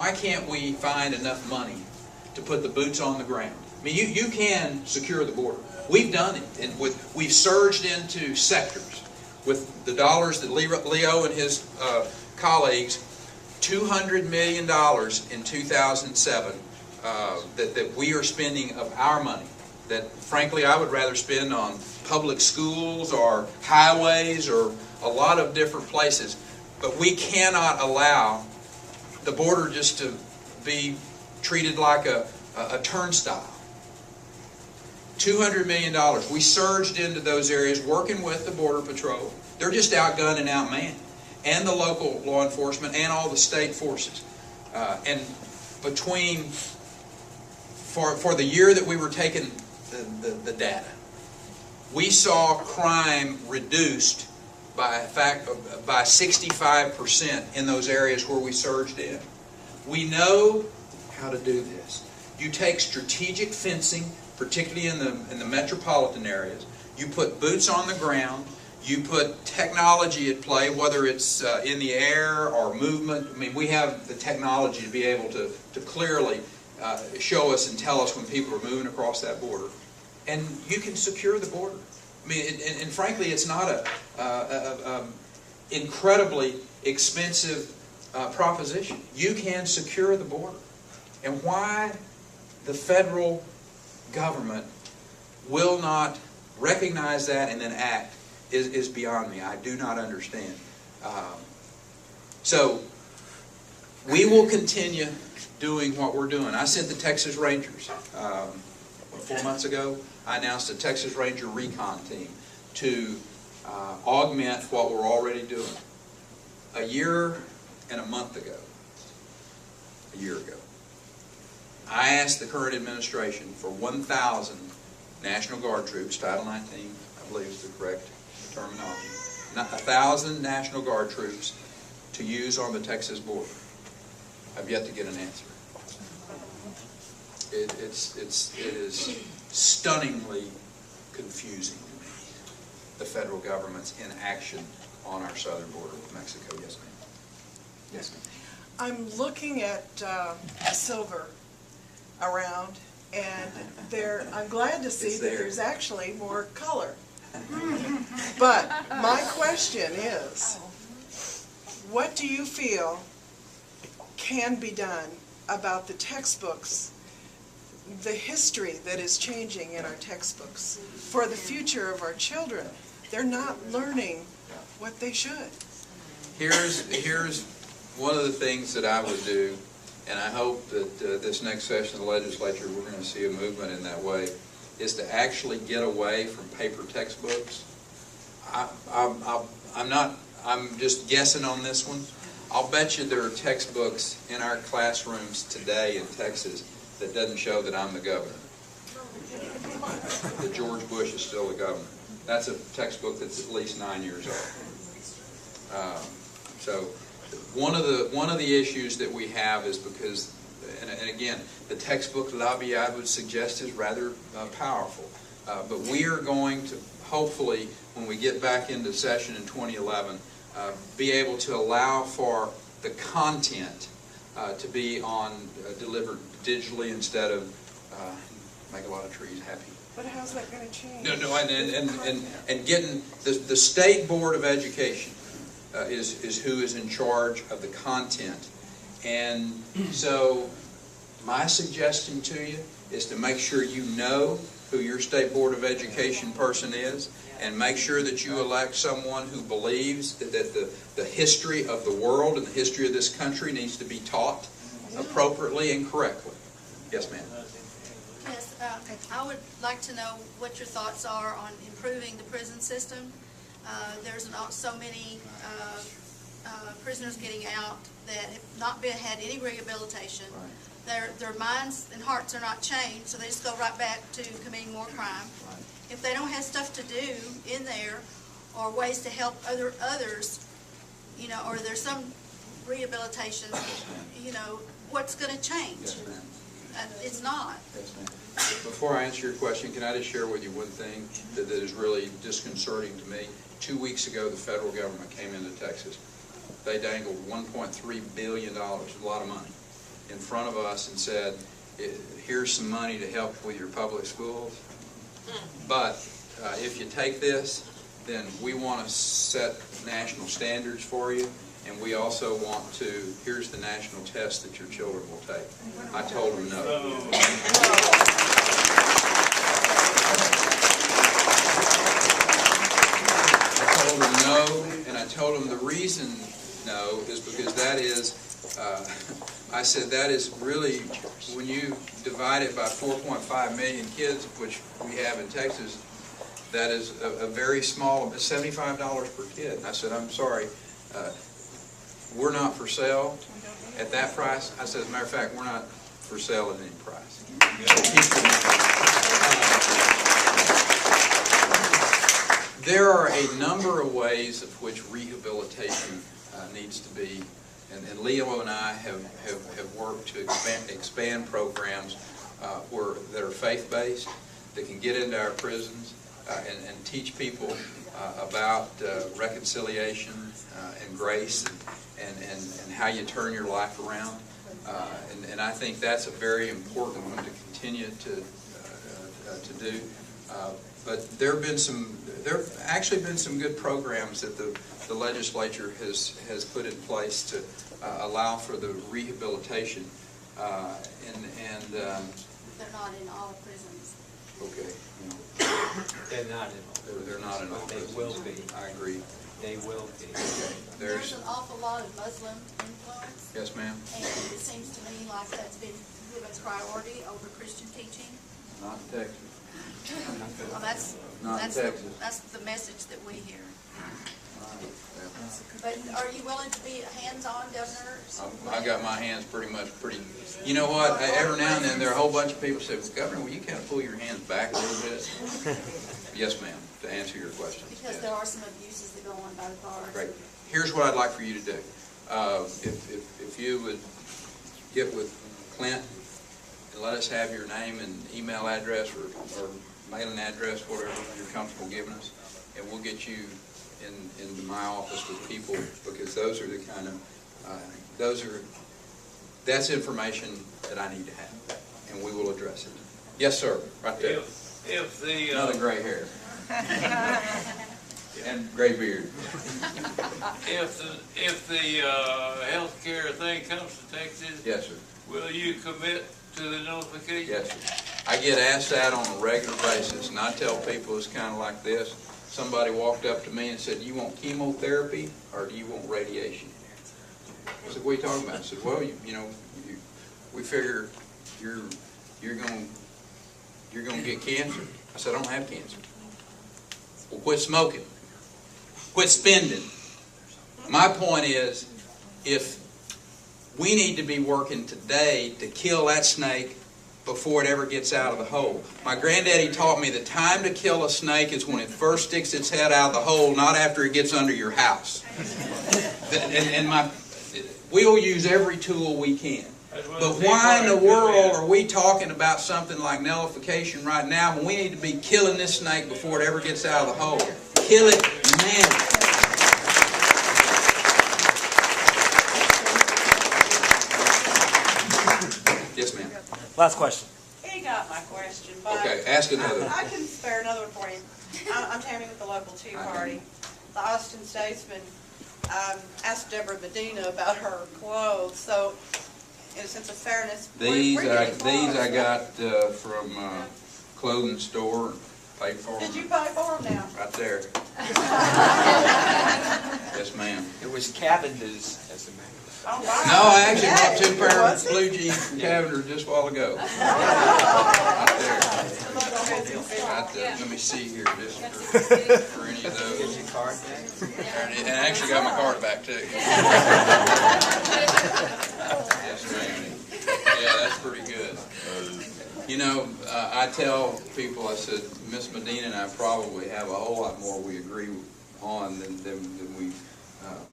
Why can't we find enough money to put the boots on the ground? I mean, you can secure the border. We've done it, and we've surged into sectors with the dollars that Leo and his colleagues, $200 million in 2007 that we are spending of our money. That frankly I would rather spend on public schools or highways or a lot of different places. But we cannot allow the border just to be treated like a turnstile. $200 million. We surged into those areas working with the Border Patrol. They're just outgunned and outmanned. And the local law enforcement and all the state forces. And between, for the year that we were taking the data, we saw crime reduced by 65% in those areas where we surged in. We know how to do this. You take strategic fencing, particularly in the metropolitan areas. You put boots on the ground. You put technology at play, whether it's in the air or movement. I mean, we have the technology to be able to clearly show us and tell us when people are moving across that border. And you can secure the border. I mean, and frankly, it's not a incredibly expensive proposition. You can secure the border. And why the federal government will not recognize that and then act is beyond me. I do not understand. So we will continue doing what we're doing. I sent the Texas Rangers 4 months ago. I announced a Texas Ranger recon team to augment what we're already doing. A year and a month ago, I asked the current administration for 1,000 National Guard troops, Title 19, I believe is the correct terminology, 1,000 National Guard troops to use on the Texas border. I've yet to get an answer. It is stunningly confusing to me, the federal government's inaction on our southern border with Mexico. Yes, ma'am. Yes, ma'am. I'm looking at silver around, and I'm glad to see that there's actually more color. But my question is, what do you feel can be done about the textbooks, the history that is changing in our textbooks for the future of our children? They're not learning what they should. Here's one of the things that I would do, and I hope that this next session of the legislature we're going to see a movement in that way, is to actually get away from paper textbooks. I'm just guessing on this one. I'll bet you there are textbooks in our classrooms today in Texas that doesn't show that I'm the governor. That George Bush is still the governor. That's a textbook that's at least 9 years old. So one of the issues that we have is because, and again, the textbook lobby I would suggest is rather powerful. But we are going to hopefully, when we get back into session in 2011, be able to allow for the content to be delivered digitally instead of make a lot of trees happy. But how's that going to change? No, and getting the State Board of Education is who is in charge of the content. And so my suggestion to you is to make sure you know who your State Board of Education person is, and make sure that you elect someone who believes that the history of the world and the history of this country needs to be taught appropriately and correctly. Yes, ma'am. Yes, I would like to know what your thoughts are on improving the prison system. There's so many prisoners getting out that have not had any rehabilitation. Right. Their minds and hearts are not changed, so they just go right back to committing more crime. Right. If they don't have stuff to do in there, or ways to help others, or there's some rehabilitation, what's going to change? Yes, ma'am. It's not. Yes, ma'am. Before I answer your question, can I just share with you one thing that is really disconcerting to me? 2 weeks ago, the federal government came into Texas. They dangled $1.3 billion, a lot of money, in front of us and said, here's some money to help with your public schools, but if you take this, then we want to set national standards for you, and we also want to, here's the national test that your children will take. I told them no. I told them no, and I told them the reason no is because that is, I said that is really, when you divide it by 4.5 million kids, which we have in Texas, that is a very small, $75 per kid. And I said, I'm sorry, we're not for sale at that price. I said, as a matter of fact, we're not for sale at any price. There are a number of ways of which rehabilitation needs to be, and Leo and I have worked to expand programs that are faith-based, that can get into our prisons and teach people about reconciliation and grace and how you turn your life around. And I think that's a very important one to continue to do. But there have actually been some good programs that the legislature has put in place to allow for the rehabilitation. They're not in all prisons. Okay. They're not in all. They're not in all. They will be. I agree. They will be. Okay. There's an awful lot of Muslim influence, Yes, ma'am. and it seems to me like that's been given priority over Christian teaching. Not in Texas. Well, that's Texas. that's the message that we hear. But are you willing to be hands-on, Governor? I got my hands pretty. You know what? Every now and then there are a whole bunch of people say, well, Governor, will you kind of pull your hands back a little bit? Yes, ma'am, to answer your question. Because there are some abuses that go on by the bars. Great. Here's what I'd like for you to do. If you would get with Clint and let us have your name and email address or mailing address, whatever you're comfortable giving us, and we'll get you into my office with people, because those are the kind of, that's information that I need to have, and we will address it. Yes, sir, right there. If the Another gray hair. And gray beard. if the health care thing comes to Texas, Yes, sir. will you commit to the notification? Yes, sir. I get asked that on a regular basis, and I tell people it's kind of like this. Somebody walked up to me and said, "You want chemotherapy or do you want radiation?" I said, "What are you talking about?" I said, "Well, we figure you're going to get cancer." I said, "I don't have cancer." "Well, quit smoking. Quit spending." My point is, if we need to be working today to kill that snake before it ever gets out of the hole. My granddaddy taught me the time to kill a snake is when it first sticks its head out of the hole, not after it gets under your house. We'll use every tool we can. But why in the world are we talking about something like nullification right now when we need to be killing this snake before it ever gets out of the hole? Kill it now. Yes, ma'am. Last question. He got my question, but Okay, ask another. I can spare another one for you. I'm Tammy with the Local 2 Party. The Austin Statesman asked Deborah Medina about her clothes, so in a sense of fairness, These where I did the clothes- got from clothing store, paid for Did you them pay for them now? right there. Yes, ma'am. It was Cavender's, as a matter of fact. Oh, wow. No, I actually bought 2 pair of Was it? blue jeans from Cavender just a while ago. Right there. Let me see here, just for any of Get those. your card back? And I actually got my card back too. Yes, ma'am. Yeah, that's pretty good. You know, I tell people, I said, Miss Medina and I probably have a whole lot more we agree on than we